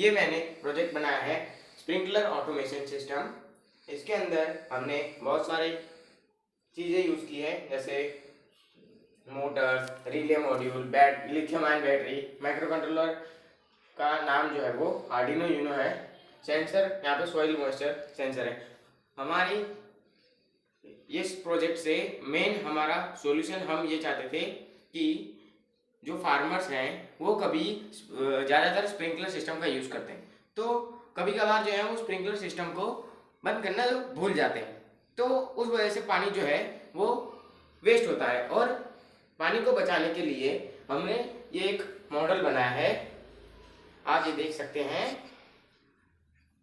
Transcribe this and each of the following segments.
ये मैंने प्रोजेक्ट बनाया है स्प्रिंकलर ऑटोमेशन सिस्टम। इसके अंदर हमने बहुत सारे चीज़ें यूज़ की है, जैसे motor, relay module, lithium ion battery, micro controller का नाम जो है वो आर्डिनो यूनो है, सेंसर यहाँ पे सॉइल मॉइस्चर सेंसर है। हमारी इस प्रोजेक्ट से मेन हमारा सॉल्यूशन हम ये चाहते थे कि जो फार्मर्स हैं वो कभी ज़्यादातर स्प्रिंकलर सिस्टम का यूज़ करते हैं, तो कभी कभार जो है वो स्प्रिंकलर सिस्टम को बंद करना भूल जाते हैं, तो उस वजह से पानी जो है वो वेस्ट होता है। और पानी को बचाने के लिए हमने ये एक मॉडल बनाया है, आप ये देख सकते हैं।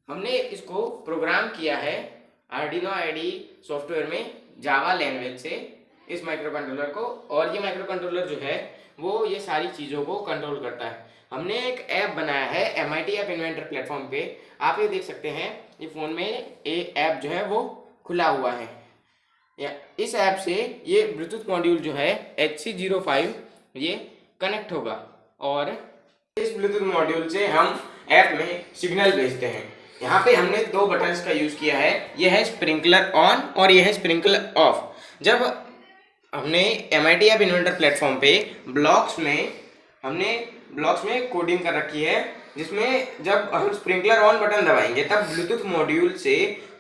हमने इसको प्रोग्राम किया है आर्डिनो आईडी सॉफ्टवेयर में जावा लैंग्वेज से, इस माइक्रो कंट्रोलर को। और ये माइक्रो कंट्रोलर जो है वो ये सारी चीज़ों को कंट्रोल करता है। हमने एक ऐप बनाया है MIT ऐप इन्वेंटर प्लेटफॉर्म पे, आप ये देख सकते हैं। ये फ़ोन में ये ऐप जो है वो खुला हुआ है। इस ऐप से ये ब्लूटूथ मॉड्यूल जो है HC05 ये कनेक्ट होगा, और इस ब्लूटूथ मॉड्यूल से हम ऐप में सिग्नल भेजते हैं। यहाँ पे हमने दो बटन्स का यूज़ किया है, ये है स्प्रिंकलर ऑन और ये है स्प्रिंकलर ऑफ। जब हमने MIT ऐप इन्वेंटर प्लेटफॉर्म पे ब्लॉक्स में कोडिंग कर रखी है, जिसमें जब हम स्प्रिंकलर ऑन बटन दबाएंगे तब ब्लूटूथ मॉड्यूल से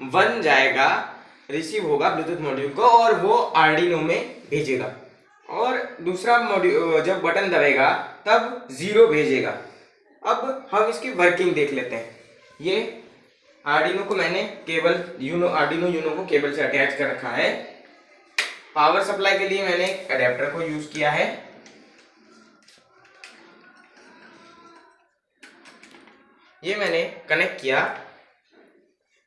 1 जाएगा, रिसीव होगा ब्लूटूथ मॉड्यूल को और वो आर्डिनो में भेजेगा, और दूसरा मॉड्यूल जब बटन दबाएगा तब 0 भेजेगा। अब हम इसकी वर्किंग देख लेते हैं। ये आर्डिनो को मैंने आर्डिनो यूनो को केबल से अटैच कर रखा है। पावर सप्लाई के लिए मैंने एक अडेप्टर को यूज किया है। ये मैंने कनेक्ट किया,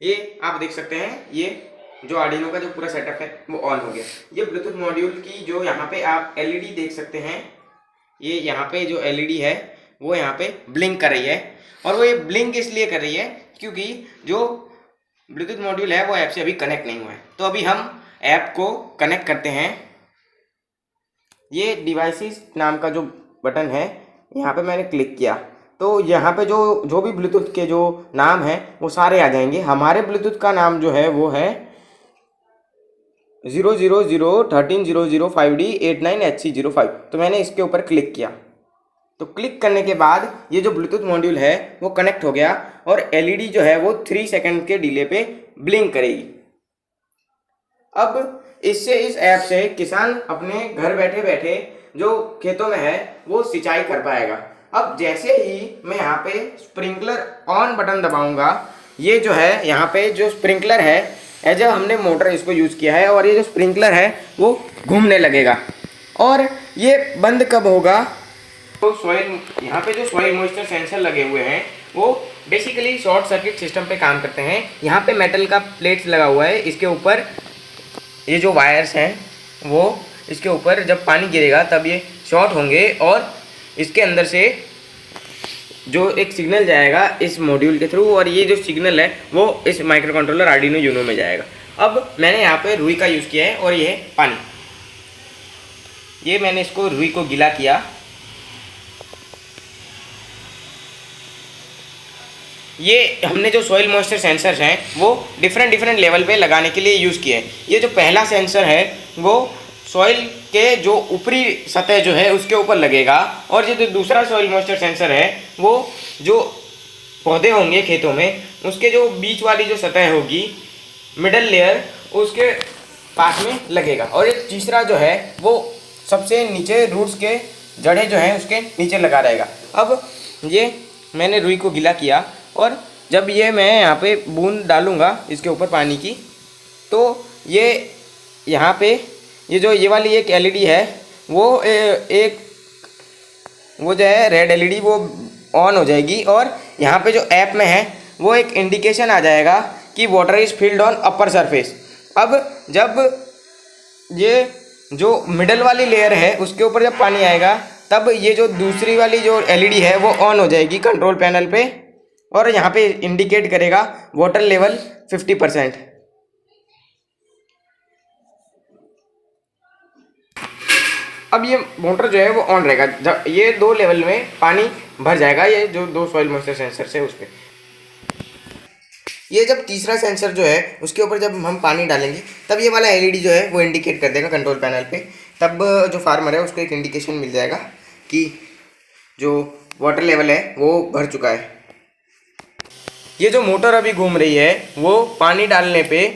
ये आप देख सकते हैं, ये जो आर्डिनो का जो पूरा सेटअप है वो ऑन हो गया। ये ब्लूटूथ मॉड्यूल की जो यहाँ पे आप LED देख सकते हैं, ये यहाँ पे जो LED है वो यहाँ पे ब्लिंक कर रही है, और वो ये ब्लिंक इसलिए कर रही है क्योंकि जो ब्लूटूथ मॉड्यूल है वो ऐप से अभी कनेक्ट नहीं हुआ है। तो अभी हम ऐप को कनेक्ट करते हैं। ये डिवाइसेस नाम का जो बटन है, यहाँ पे मैंने क्लिक किया तो यहाँ पे जो भी ब्लूटूथ के जो नाम है वो सारे आ जाएंगे। हमारे ब्लूटूथ का नाम जो है वो है 000130005D89HC05। तो मैंने इसके ऊपर क्लिक किया, तो क्लिक करने के बाद ये जो ब्लूटूथ मॉड्यूल है वो कनेक्ट हो गया, और LED जो है वो 3 सेकंड के डिले पे ब्लिंक करेगी। अब इससे इस ऐप से किसान अपने घर बैठे बैठे जो खेतों में है वो सिंचाई कर पाएगा। अब जैसे ही मैं यहाँ पे स्प्रिंकलर ऑन बटन दबाऊंगा, ये जो है यहाँ पे जो स्प्रिंकलर है एज हमने मोटर इसको यूज़ किया है, और ये जो स्प्रिंकलर है वो घूमने लगेगा। और ये बंद कब होगा, तो यहाँ पे जो सॉइल मॉइस्चर सेंसर लगे हुए हैं वो बेसिकली शॉर्ट सर्किट सिस्टम पे काम करते हैं। यहाँ पे मेटल का प्लेट्स लगा हुआ है, इसके ऊपर ये जो वायर्स हैं वो इसके ऊपर जब पानी गिरेगा तब ये शॉर्ट होंगे, और इसके अंदर से जो एक सिग्नल जाएगा इस मॉड्यूल के थ्रू, और ये जो सिग्नल है वो इस माइक्रो कंट्रोलर आर्डिनो यूनो में जाएगा। अब मैंने यहाँ पे रुई का यूज़ किया है, और ये है पानी। ये मैंने इसको रुई को गीला किया। ये हमने जो सॉइल मॉइस्चर सेंसर्स हैं वो डिफरेंट लेवल पे लगाने के लिए यूज़ किए हैं। ये जो पहला सेंसर है वो सॉइल के जो ऊपरी सतह जो है उसके ऊपर लगेगा, और ये जो दूसरा सॉइल मॉइस्चर सेंसर है वो जो पौधे होंगे खेतों में उसके जो बीच वाली जो सतह होगी, मिडल लेयर, उसके पास में लगेगा। और ये तीसरा जो है वो सबसे नीचे रूट्स के जड़ें जो हैं उसके नीचे लगा रहेगा। अब ये मैंने रुई को गीला किया, और जब ये मैं यहाँ पे बूंद डालूँगा इसके ऊपर पानी की, तो ये यहाँ पे ये वाली एक LED है वो वो जो है रेड LED वो ऑन हो जाएगी, और यहाँ पे जो ऐप में है वो एक इंडिकेशन आ जाएगा कि water is filled on upper surface. अब जब ये जो मिडल वाली लेयर है उसके ऊपर जब पानी आएगा तब ये जो दूसरी वाली जो LED है वो ऑन हो जाएगी कंट्रोल पैनल पे, और यहाँ पे इंडिकेट करेगा वाटर लेवल 50%। अब ये मोटर जो है वो ऑन रहेगा। जब ये 2 लेवल में पानी भर जाएगा ये जो 2 सॉइल मॉइस्चर सेंसर से उस पर। ये जब तीसरा सेंसर जो है उसके ऊपर जब हम पानी डालेंगे तब ये वाला एलईडी जो है वो इंडिकेट कर देगा कंट्रोल पैनल पे। तब जो फार्मर है उसको एक इंडिकेशन मिल जाएगा कि जो वाटर लेवल है वो भर चुका है। ये जो मोटर अभी घूम रही है वो पानी डालने पे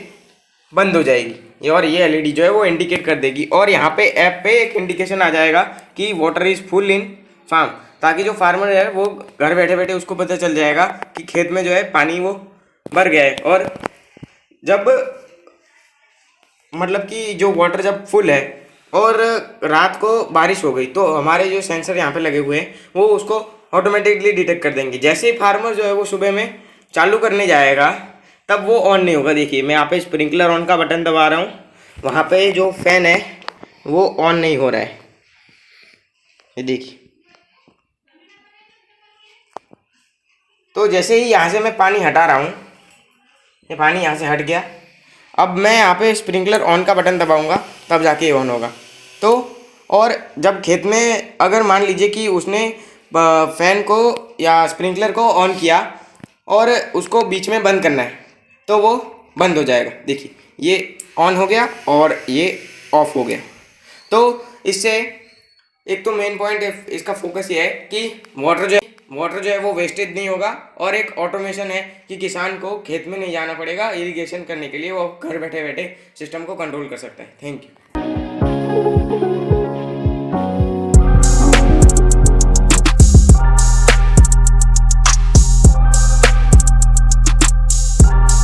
बंद हो जाएगी और ये एलईडी जो है वो इंडिकेट कर देगी और यहाँ पे ऐप पे एक इंडिकेशन आ जाएगा कि water is full in farm, ताकि जो फार्मर है वो घर बैठे बैठे उसको पता चल जाएगा कि खेत में जो है पानी वो भर गया है। और जब मतलब कि जो वाटर जब फुल है और रात को बारिश हो गई तो हमारे जो सेंसर यहाँ पे लगे हुए हैं वो उसको ऑटोमेटिकली डिटेक्ट कर देंगे। जैसे ही फार्मर जो है वो सुबह में चालू करने जाएगा तब वो ऑन नहीं होगा। देखिए मैं यहाँ पे स्प्रिंकलर ऑन का बटन दबा रहा हूँ, वहाँ पे जो फैन है वो ऑन नहीं हो रहा है, ये देखिए। तो जैसे ही यहाँ से मैं पानी हटा रहा हूँ, ये पानी यहाँ से हट गया। अब मैं यहाँ पे स्प्रिंकलर ऑन का बटन दबाऊंगा तब जाके ऑन होगा। तो और जब खेत में अगर मान लीजिए कि उसने फैन को या स्प्रिंकलर को ऑन किया और उसको बीच में बंद करना है तो वो बंद हो जाएगा। देखिए ये ऑन हो गया और ये ऑफ हो गया। तो इससे एक तो मेन पॉइंट इसका फोकस ये है कि वाटर जो है वो वेस्टेज नहीं होगा और एक ऑटोमेशन है कि किसान को खेत में नहीं जाना पड़ेगा इरिगेशन करने के लिए, वो घर बैठे बैठे सिस्टम को कंट्रोल कर सकता है। Thank you.